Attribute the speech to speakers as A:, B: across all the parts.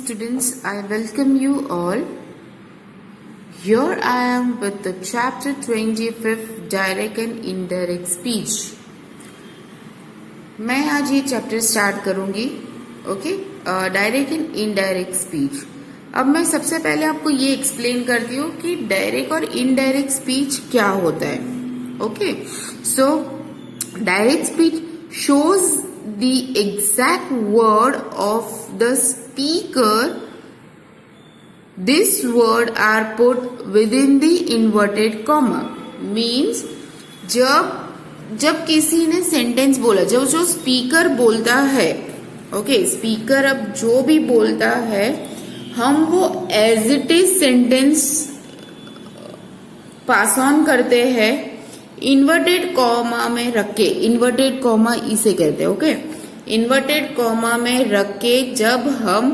A: students, I welcome you all. Here I am with the chapter 25 Direct and Indirect Speech. मैं आज ये chapter start करूंगी. Okay, direct and indirect speech. अब मैं सबसे पहले आपको ये एक्सप्लेन करती हूँ कि डायरेक्ट और इनडायरेक्ट स्पीच क्या होता है. Okay, so direct speech shows the exact word of the speaker. This word are put within the inverted comma. Means जब किसी ने सेंटेंस बोला, जब जो स्पीकर बोलता है, ओके, स्पीकर अब जो भी बोलता है, हम वो as it is sentence pass on करते हैं इन्वर्टेड कॉमा में रख के. इन्वर्टेड कॉमा इसे कहते हैं. ओके, इन्वर्टेड कॉमा में रख के जब हम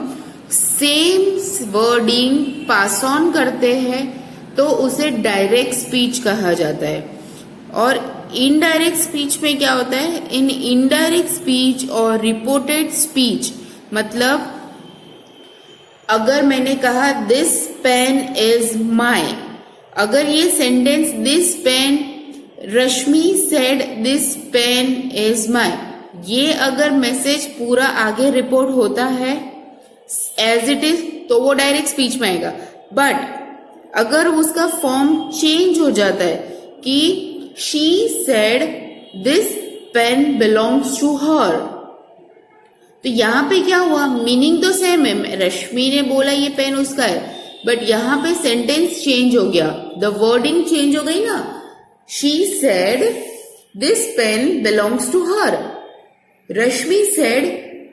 A: सेम वर्डिंग पास ऑन करते हैं तो उसे डायरेक्ट स्पीच कहा जाता है. और इनडायरेक्ट स्पीच में क्या होता है? इन इनडायरेक्ट स्पीच और रिपोर्टेड स्पीच मतलब अगर मैंने कहा दिस पेन इज माई, अगर ये sentence this pen, Rashmi said this pen is my, ये अगर मैसेज पूरा आगे रिपोर्ट होता है एज इट इज तो वो डायरेक्ट स्पीच में आएगा. बट अगर उसका फॉर्म चेंज हो जाता है कि she said this pen belongs to her, तो यहां पे क्या हुआ? मीनिंग तो सेम है, रश्मि ने बोला ये पेन उसका है, बट यहां पे सेंटेंस चेंज हो गया, द वर्डिंग चेंज हो गई ना. She said this pen belongs to her, Rashmi said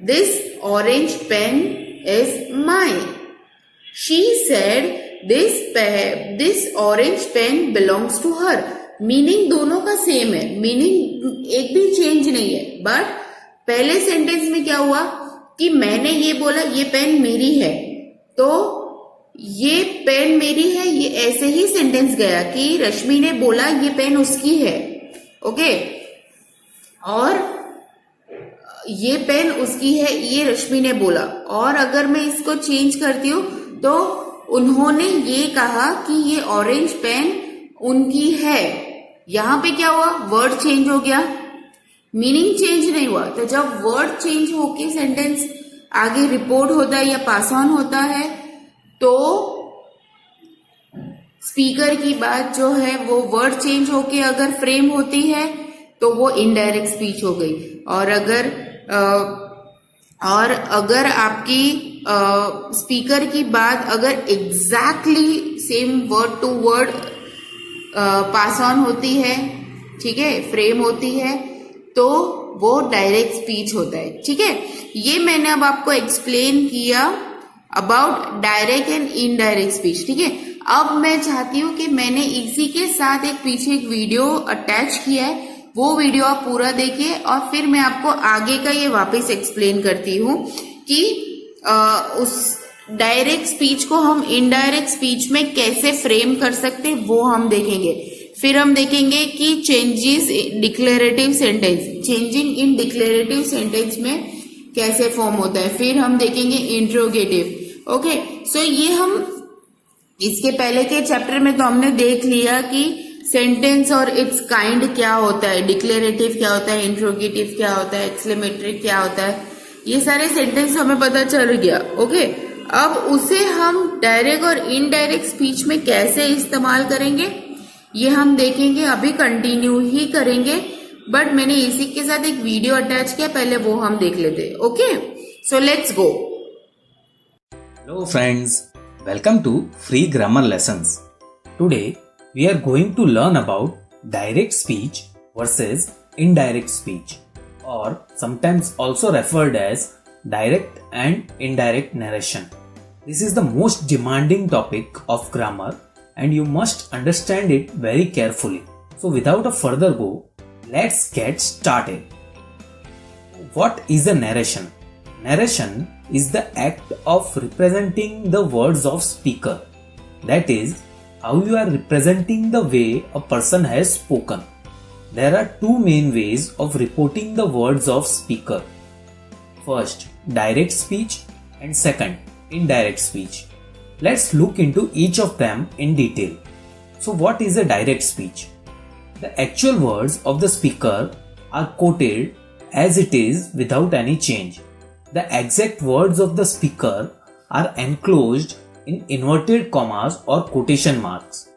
A: this orange pen is my, she said this orange pen belongs to her. Meaning दोनों का सेम है, मीनिंग एक भी चेंज नहीं है. बट पहले सेंटेंस में क्या हुआ कि मैंने ये बोला ये पेन मेरी है, तो ये पेन मेरी है, ये ऐसे ही सेंटेंस गया कि रश्मि ने बोला ये पेन उसकी है. ओके, और ये पेन उसकी है ये रश्मि ने बोला. और अगर मैं इसको चेंज करती हूँ तो उन्होंने ये कहा कि ये ऑरेंज पेन उनकी है. यहां पे क्या हुआ? वर्ड चेंज हो गया, मीनिंग चेंज नहीं हुआ. तो जब वर्ड चेंज होके सेंटेंस आगे रिपोर्ट होता है या पास ऑन होता है तो स्पीकर की बात जो है वो वर्ड चेंज होके अगर फ्रेम होती है तो वो इनडायरेक्ट स्पीच हो गई. और अगर आपकी स्पीकर की बात अगर exactly same word to word pass on होती है, ठीक है, फ्रेम होती है, तो वो डायरेक्ट स्पीच होता है. ठीक है, ये मैंने अब आपको एक्सप्लेन किया about direct and indirect speech. ठीक है, अब मैं चाहती हूं कि मैंने इसी के साथ पीछे एक वीडियो अटैच किया है, वो वीडियो आप पूरा देखिए और फिर मैं आपको आगे का ये वापस एक्सप्लेन करती हूँ कि उस डायरेक्ट स्पीच को हम इनडायरेक्ट स्पीच में कैसे फ्रेम कर सकते हैं वो हम देखेंगे. फिर हम देखेंगे कि चेंजिंग इन डिक्लेरेटिव सेंटेंस में कैसे फॉर्म होता है. फिर हम देखेंगे इंट्रोगेटिव. ओके, सो ये हम इसके पहले के चैप्टर में तो हमने देख लिया कि सेंटेंस और इट्स काइंड क्या होता है, डिक्लेरेटिव क्या होता है, इंट्रोगेटिव क्या होता है, एक्सक्लेमेटरी क्या होता है, ये सारे सेंटेंस हमें पता चल गया. ओके, अब उसे हम डायरेक्ट और इनडायरेक्ट स्पीच में कैसे इस्तेमाल करेंगे ये हम देखेंगे. अभी कंटिन्यू ही करेंगे, बट मैंने इसी के साथ एक वीडियो अटैच किया, पहले वो हम देख लेते हैं. Okay, so let's go.
B: Hello friends, welcome to Free Grammar Lessons. Today we are going to learn about direct speech versus indirect speech, or sometimes also referred as direct and indirect narration. This is the most demanding topic of grammar and you must understand it very carefully. So without a further go, let's get started. What is a narration? Narration is the act of representing the words of speaker. That is, how you are representing the way a person has spoken. There are two main ways of reporting the words of speaker. First, direct speech, and second, indirect speech. Let's look into each of them in detail. So what is a direct speech? The actual words of the speaker are quoted as it is without any change. The exact words of the speaker are enclosed in inverted commas or quotation marks.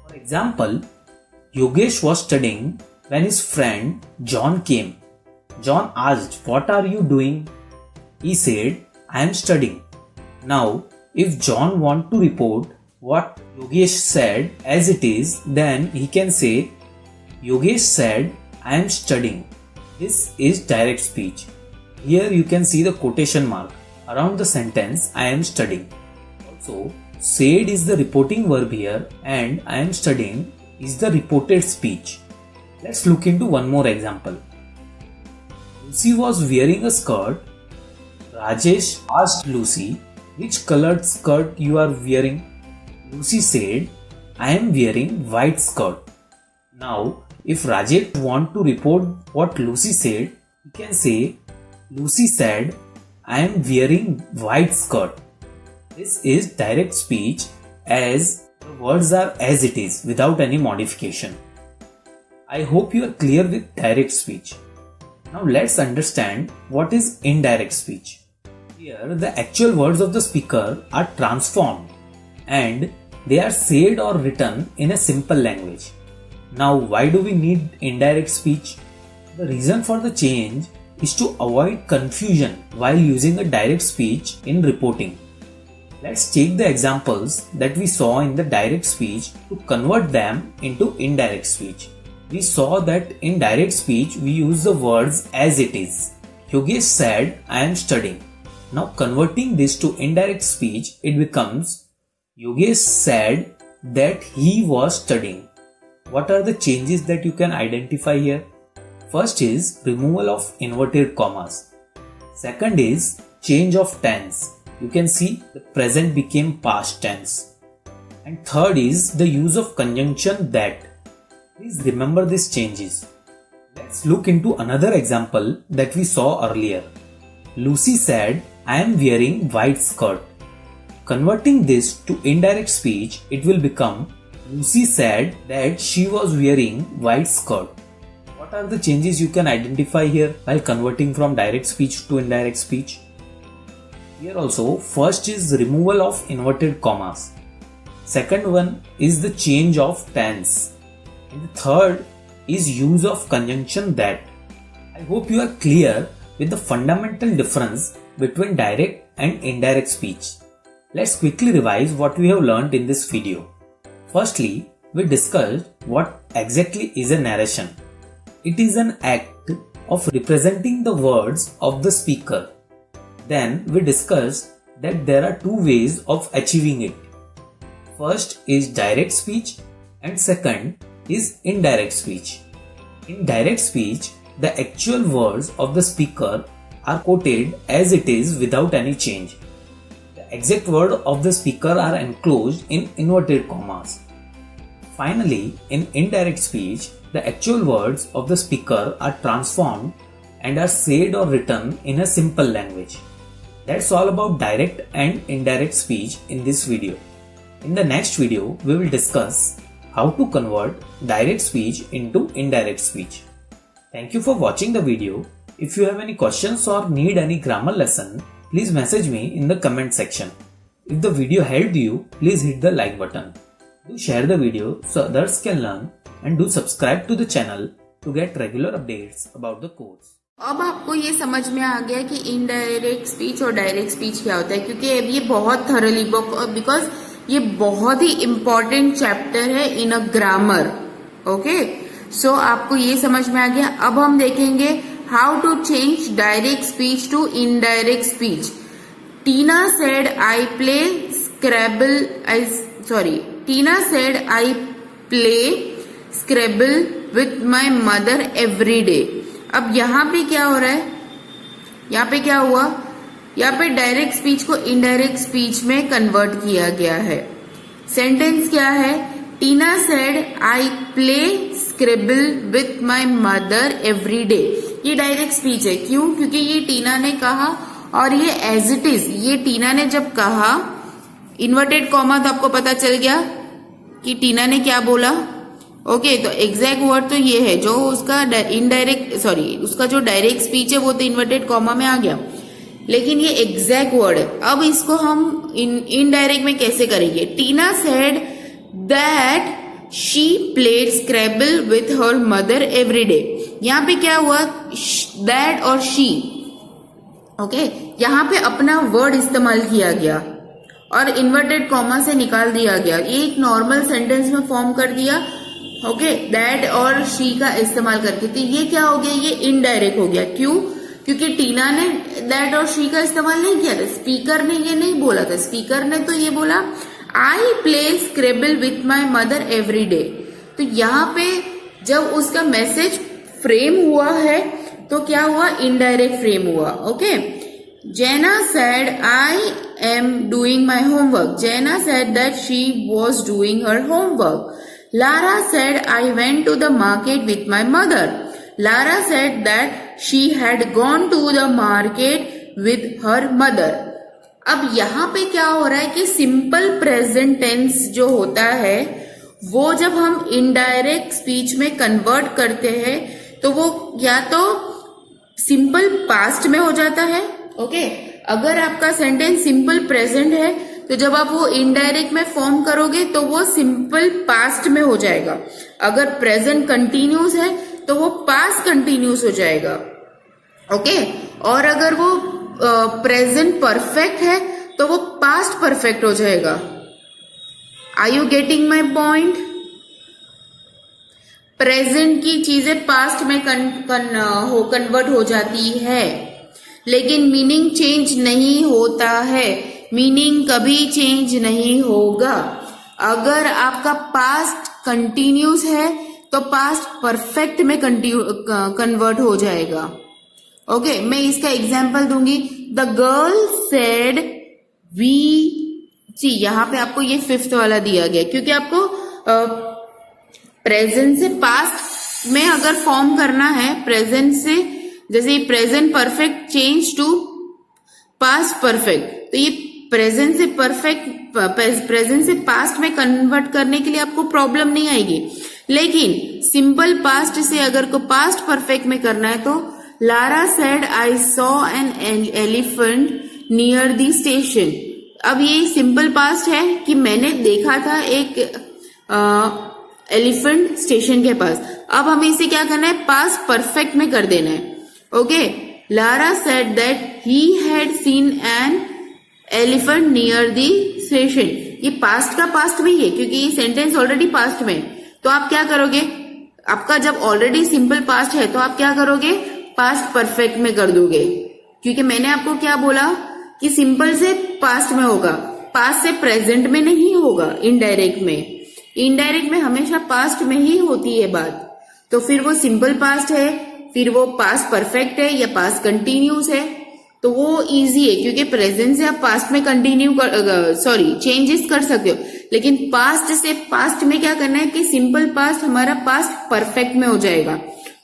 B: For example, Yogesh was studying when his friend John came. John asked, "What are you doing?" He said, "I am studying." Now, if John wants to report what Yogesh said as it is, then he can say, Yogesh said, "I am studying." This is direct speech. Here you can see the quotation mark around the sentence "I am studying." Also, said is the reporting verb here and "I am studying" is the reported speech. Let's look into one more example. Lucy was wearing a skirt. Rajesh asked Lucy, "Which colored skirt you are wearing?" Lucy said, "I am wearing white skirt." Now, if Rajesh wants to report what Lucy said, he can say, Lucy said, "I am wearing white skirt." This is direct speech as the words are as it is without any modification. I hope you are clear with direct speech. Now let's understand what is indirect speech. Here the actual words of the speaker are transformed and they are said or written in a simple language. Now why do we need indirect speech? The reason for the change is to avoid confusion while using a direct speech in reporting. Let's take the examples that we saw in the direct speech to convert them into indirect speech. We saw that in direct speech we use the words as it is. Yogesh said, "I am studying." Now converting this to indirect speech, it becomes Yogesh said that he was studying. What are the changes that you can identify here? First is removal of inverted commas. Second is change of tense. You can see the present became past tense. And third is the use of conjunction that. Please remember these changes. Let's look into another example that we saw earlier. Lucy said, "I am wearing white skirt." Converting this to indirect speech, it will become Lucy said that she was wearing white skirt. What are the changes you can identify here while converting from direct speech to indirect speech? Here also, first is removal of inverted commas. Second one is the change of tense. And the third is use of conjunction that. I hope you are clear with the fundamental difference between direct and indirect speech. Let's quickly revise what we have learned in this video. Firstly, we discussed what exactly is a narration. It is an act of representing the words of the speaker. Then we discussed that there are two ways of achieving it. First is direct speech and second is indirect speech. In direct speech, the actual words of the speaker are quoted as it is without any change. The exact words of the speaker are enclosed in inverted commas. Finally, in indirect speech, the actual words of the speaker are transformed and are said or written in a simple language. That's all about direct and indirect speech in this video. In the next video, we will discuss how to convert direct speech into indirect speech. Thank you for watching the video. If you have any questions or need any grammar lesson, please message me in the comment section. If the video helped you, please hit the like button. Do share the video so others can learn and do subscribe to the channel to get regular updates about the course.
A: अब आपको ये समझ में आ गया कि indirect speech और direct speech क्या होता है, क्योंकि अब ये बहुत थरली बिकॉज ये बहुत ही इम्पोर्टेंट चैप्टर है इन अ ग्रामर. ओके, सो आपको ये समझ में आ गया. अब हम देखेंगे how to change direct speech to indirect speech. Tina said I play Scrabble Tina said I play Scrabble with my mother every day. अब यहाँ पे क्या हो रहा है, यहाँ पे क्या हुआ, यहाँ पे डायरेक्ट स्पीच को इनडायरेक्ट स्पीच में कन्वर्ट किया गया है. सेंटेंस क्या है, Tina said I play scribble with my mother every day. ये डायरेक्ट स्पीच है. क्यों? क्योंकि ये टीना ने कहा और ये एज इट इज, ये टीना ने जब कहा इन्वर्टेड कॉमा, तो आपको पता चल गया कि टीना ने क्या बोला। ओके, तो एग्जैक्ट वर्ड तो ये है, जो उसका इनडायरेक्ट उसका जो डायरेक्ट स्पीच है वो तो इन्वर्टेड कॉमा में आ गया, लेकिन ये एग्जैक्ट वर्ड है। अब इसको हम इनडायरेक्ट में कैसे करेंगे? Tina said that she played scrabble with her mother every day. यहाँ पे क्या हुआ, दैट और शी, ओके, यहाँ पे अपना वर्ड इस्तेमाल किया गया और इन्वर्टेड कॉमा से निकाल दिया गया। ये एक नॉर्मल सेंटेंस में फॉर्म कर दिया, ओके, दैट और शी का इस्तेमाल करके। तो ये क्या हो गया, ये इनडायरेक्ट हो गया। क्यों? क्योंकि टीना ने दैट और शी का इस्तेमाल नहीं किया था, स्पीकर ने ये नहीं बोला था। स्पीकर ने तो ये बोला I play scribble with my mother every day. तो यहाँ पे जब उसका मैसेज फ्रेम हुआ है तो क्या हुआ, इनडायरेक्ट फ्रेम हुआ। Okay, Jenna said I am doing my homework. Jenna said that she was doing her homework. Lara said I went to the market with my mother. Lara said that she had gone to the market with her mother. अब यहाँ पे क्या हो रहा है कि simple present tense जो होता है वो जब हम इनडायरेक्ट स्पीच में कन्वर्ट करते हैं तो वो या तो सिंपल पास्ट में हो जाता है। ओके, अगर आपका सेंटेंस सिंपल प्रेजेंट है तो जब आप वो इनडायरेक्ट में फॉर्म करोगे तो वो सिंपल पास्ट में हो जाएगा। अगर प्रेजेंट कंटिन्यूस है तो वो पास्ट कंटिन्यूस हो जाएगा। ओके, और अगर वो प्रेजेंट परफेक्ट है तो वो पास्ट परफेक्ट हो जाएगा। Are you getting my point? Present की चीजें पास्ट में कन्वर्ट हो जाती है, लेकिन मीनिंग चेंज नहीं होता है। मीनिंग कभी चेंज नहीं होगा। अगर आपका पास्ट कंटिन्यूस है तो पास्ट परफेक्ट में कन्वर्ट हो जाएगा। ओके, मैं इसका एग्जाम्पल दूंगी। द गर्ल सेड वी, यहाँ पे आपको ये फिफ्थ वाला दिया गया क्योंकि आपको प्रेजेंट से पास्ट में अगर फॉर्म करना है, प्रेजेंट से जैसे present perfect change to past perfect, तो ये प्रेजेंट से पास्ट में कन्वर्ट करने के लिए आपको प्रॉब्लम नहीं आएगी। लेकिन सिंपल पास्ट से अगर को पास्ट परफेक्ट में करना है तो Lara said I saw an elephant near the station. अब ये सिंपल पास्ट है कि मैंने देखा था एक एलिफेंट स्टेशन के पास। अब हमें इसे क्या करना है, पास्ट परफेक्ट में कर देना है। Okay, Lara said that he had seen an elephant near the station. ये पास्ट का पास्ट में ही है क्योंकि ये सेंटेंस ऑलरेडी पास्ट में। तो आप क्या करोगे, आपका जब ऑलरेडी सिंपल पास्ट है तो आप क्या करोगे, पास्ट परफेक्ट में कर दोगे। क्योंकि मैंने आपको क्या बोला कि सिंपल से पास्ट में होगा, पास्ट से प्रेजेंट में नहीं होगा। इनडायरेक्ट में हमेशा पास्ट में ही होती है बात। तो फिर वो सिंपल पास्ट है, फिर वो पास्ट परफेक्ट है या पास्ट कंटिन्यूस है, तो वो इजी है क्योंकि प्रेजेंट से आप पास्ट में चेंजेस कर सकते हो। लेकिन पास्ट से पास्ट में क्या करना है कि सिंपल पास्ट हमारा पास्ट परफेक्ट में हो जाएगा।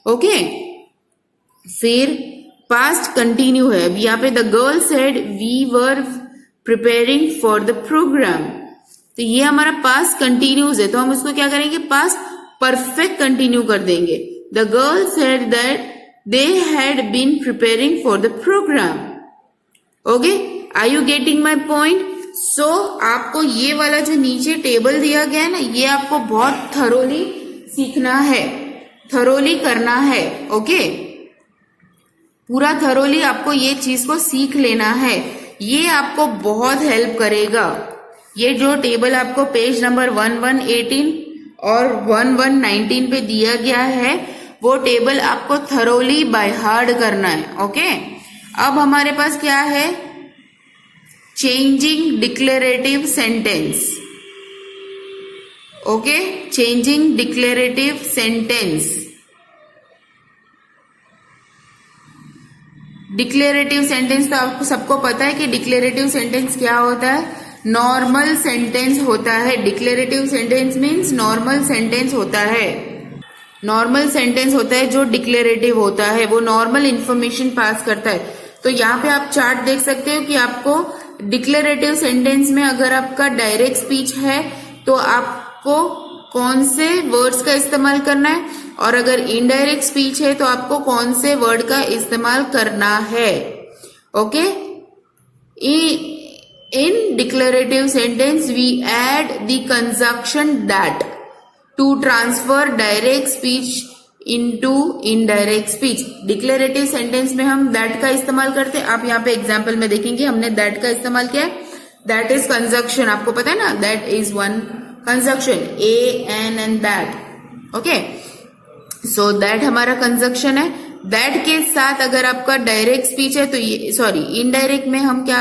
A: ओके, फिर पास्ट कंटिन्यू है। अब यहाँ पे the girl said we were preparing for the programme, तो ये हमारा पास्ट कंटिन्यूस है तो हम उसको क्या करेंगे, पास्ट परफेक्ट कंटिन्यू कर देंगे। The girl said that they had been preparing for the program. Okay, are you getting my point? So आपको ये वाला जो नीचे टेबल दिया गया है ना, ये आपको बहुत थरोली सीखना है, थरोली करना है। ओके, पूरा थरोली आपको ये चीज को सीख लेना है, ये आपको बहुत हेल्प करेगा। ये जो टेबल आपको पेज नंबर 1118 और 1119 पे दिया गया है वो टेबल आपको थरोली बाय हार्ड करना है। ओके, अब हमारे पास क्या है, changing declarative sentence. Okay, changing declarative sentence. Declarative sentence तो आपको सबको पता है कि डिक्लेरेटिव सेंटेंस क्या होता है, नॉर्मल सेंटेंस होता है। Declarative sentence means normal sentence होता है। नॉर्मल सेंटेंस होता है जो डिक्लेरेटिव होता है, वो नॉर्मल इंफॉर्मेशन पास करता है। तो यहाँ पे आप चार्ट देख सकते हो कि आपको डिक्लेरेटिव सेंटेंस में अगर आपका डायरेक्ट स्पीच है तो आपको कौन से वर्ड्स का इस्तेमाल करना है, और अगर इनडायरेक्ट स्पीच है तो आपको कौन से वर्ड का इस्तेमाल करना है। Okay, in declarative sentence we add the conjunction that to transfer direct speech into indirect speech। Declarative sentence में हम that का इस्तेमाल करते हैं। आप यहाँ पे एग्जाम्पल में देखेंगे हमने that का इस्तेमाल किया है। that is conjunction, आपको पता है ना, that is one conjunction, a an and that। Okay, so that हमारा कंजक्शन है। that के साथ अगर आपका डायरेक्ट स्पीच है तो ये, सॉरी, इनडायरेक्ट में हम क्या,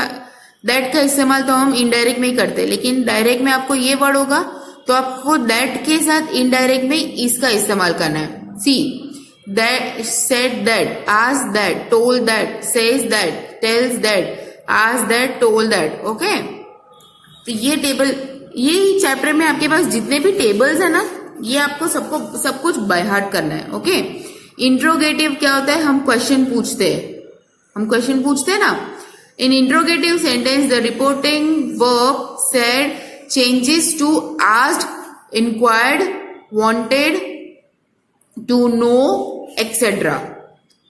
A: that का इस्तेमाल तो हम इनडायरेक्ट में ही करते हैं, लेकिन डायरेक्ट में आपको ये वर्ड होगा तो आपको that के साथ इनडायरेक्ट में इसका इस्तेमाल करना है। सी, that, said that, asked that, told that, says that, tells that, asked that, told that। Okay, तो ये टेबल, ये चैप्टर में आपके पास जितने भी टेबल्स है ना, ये आपको सब कुछ बाय हार्ट करना है। ओके, इंट्रोगेटिव क्या होता है, हम क्वेश्चन पूछते हैं ना। In interrogative sentence the reporting verb said changes to asked, inquired, wanted, to know, etcetera.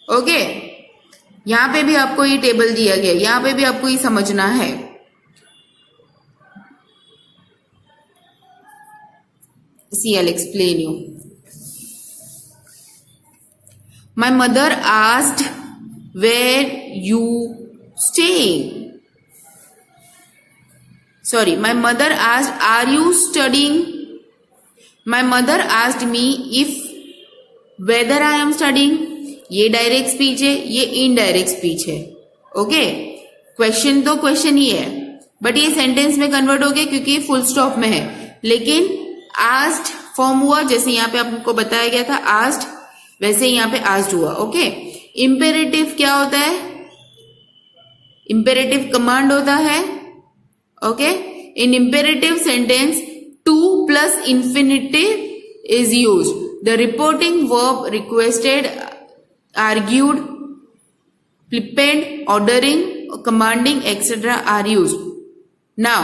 A: Okay, यहां पे भी आपको ये टेबल दिया गया, यहां पे भी आपको ये समझना है। See, I'll explain you. My mother asked where you staying. Sorry, my mother asked, are you studying? My mother asked me if whether I am studying. ये डायरेक्ट स्पीच है, ये इनडायरेक्ट स्पीच है। ओके, क्वेश्चन तो question ही है, but ये sentence में convert हो गया क्योंकि ये फुल स्टॉप में है, लेकिन आस्क्ड फॉर्म हुआ, जैसे यहाँ पे आपको बताया गया था आस्क्ड, वैसे ही यहाँ पे आस्क्ड हुआ। ओके, इंपेरेटिव क्या होता है, इंपेरेटिव कमांड होता है। Okay, in imperative sentence two plus infinitive is used, the reporting verb requested, argued, flippant, ordering, commanding, etc. are used. Now,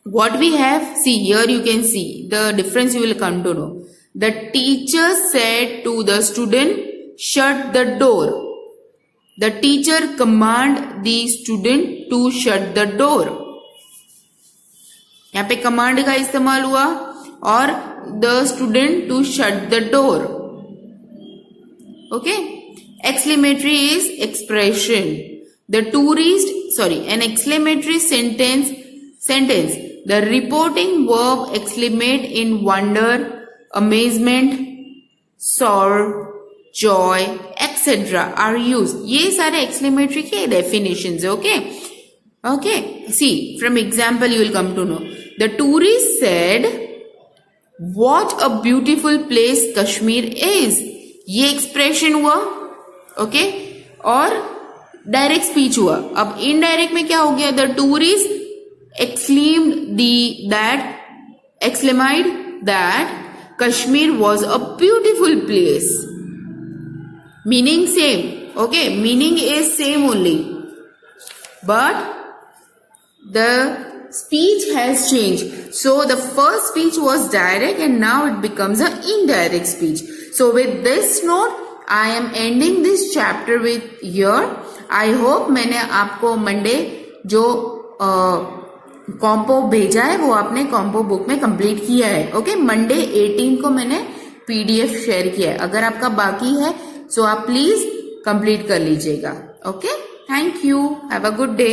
A: what we have, see here you can see the difference, you will come to know. The teacher said to the student, shut the door. The teacher command the student to shut the door. यहाँ पे command का इस्तेमाल हुआ और the student to shut the door. Okay? Exclamatory is expression. The tourist, an exclamatory sentence, the reporting verb exclamate in wonder, amazement, sorrow, joy, etc. are used. ये सारे exclamatory के definitions है, okay? See, from example you will come to know. The tourist said, what a beautiful place Kashmir is. ये expression हुआ, okay, और direct speech हुआ। अब indirect में क्या हो गया, the tourist exclaimed that Kashmir was a beautiful place. Meaning same, okay, meaning is same only, but the speech has changed. So the first speech was direct and now it becomes an indirect speech. So with this note, I am ending this chapter with here. I hope मैंने आपको Monday जो compo भेजा है वो आपने compo book में complete किया है। ओके, मंडे 18 को मैंने PDF शेयर किया है। अगर आपका बाकी है सो आप प्लीज कंप्लीट कर लीजिएगा। Okay, thank you, have a good day.